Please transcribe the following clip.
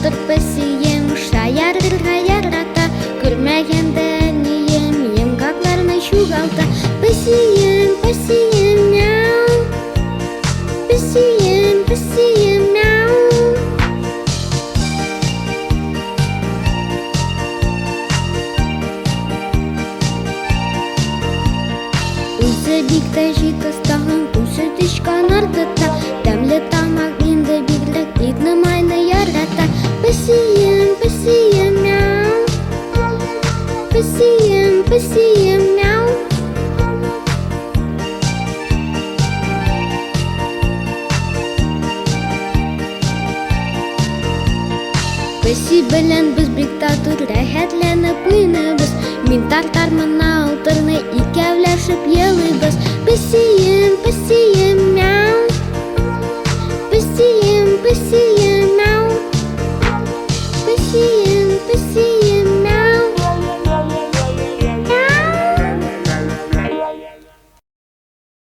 Былтыр пәсием шаярата, көрмәгәндә нием, йомгакларны чугалта. Пәсием, пәсием, мяу, пәсием, пәсием, мяу. Үзе бик тә җитез тагын, үзе тишкан артыта. Тәмле тамак инде бирлек, итне майны ярата. Пәсием, пәсием, мяу, пәсием, пәсием, мяу. Пәси белән без бик тату рәхәтләнеп уйныйбыз. Мин тартармын